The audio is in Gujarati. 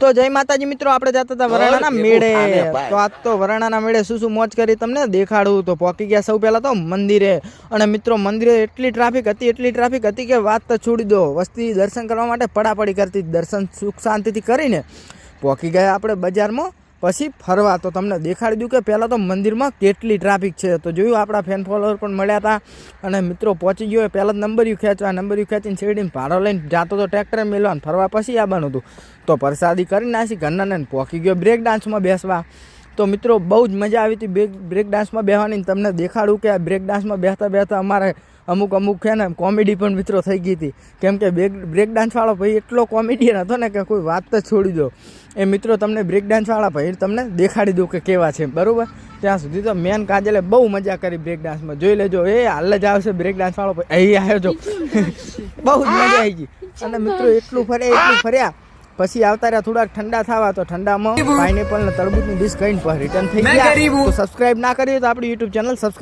તો જય માતાજી મિત્રો, આપણે જતા હતા વરાણાના મેળે. તો આજ તો વરાણાના મેળે શું મોજ કરી તમને દેખાડું. તો પહોંચી ગયા સૌ પહેલા તો મંદિરે. અને મિત્રો મંદિરે એટલી ટ્રાફિક હતી કે વાત તો છોડી દો. વસ્તી દર્શન કરવા માટે પડાપડી કરતી. દર્શન સુખ શાંતિથી કરીને પહોંચી ગયા આપણે બજારમાં. પછી ફરવા તો તમને દેખાડી દઉં કે પહેલાં તો મંદિરમાં કેટલી ટ્રાફિક છે. તો જોયું આપણા ફેન ફોલોવર પણ મળ્યા હતા. અને મિત્રો પહોંચી ગયો પહેલાં નંબરિયું ખેંચવા. નંબરિયું ખેંચીને શેરડીને ભાડો લઈને જાતો તો ટ્રેક્ટરે મેળવાનું. ફરવા પછી આવવાનું હતું. તો પ્રસાદી કરી નાખી ઘરના ને પહોંચી ગયો બ્રેક ડાન્સમાં બેસવા. તો મિત્રો બહુ જ મજા આવી હતી બ્રેક ડાન્સમાં બેસવાની. તમને દેખાડું કે આ બ્રેક ડાન્સમાં બેસતા અમારે અમુક છે ને કોમેડી પણ મિત્રો થઈ ગઈ હતી. કેમ કે બ્રેક ડાન્સવાળો ભાઈ એટલો કોમેડિયન હતો ને કે કોઈ વાત તો છોડી દો. એ મિત્રો તમને બ્રેક ડાન્સવાળા ભાઈ તમને દેખાડી દઉં કે કેવા છે, બરાબર. ત્યાં સુધી તો મેન કાજલે બહુ મજા કરી બ્રેક ડાન્સમાં. જોઈ લેજો, એ હાલ જ આવશે બ્રેક ડાન્સવાળો ભાઈ. અહીં આવ્યો છો. બહુ જ મજા આવી ગઈ. અને મિત્રો એટલું ફર્યા પછી આવતા રહ્યા થોડાક ઠંડા થવા. તો ઠંડામાં પાઇનેપલ ને તરબૂચની ડીશ કહીને રિટર્ન થઈ ગયા. તો સબસ્ક્રાઇબ ના કરી તો આપણી યુટ્યુબ ચેનલ સબસ્ક્રાઇબ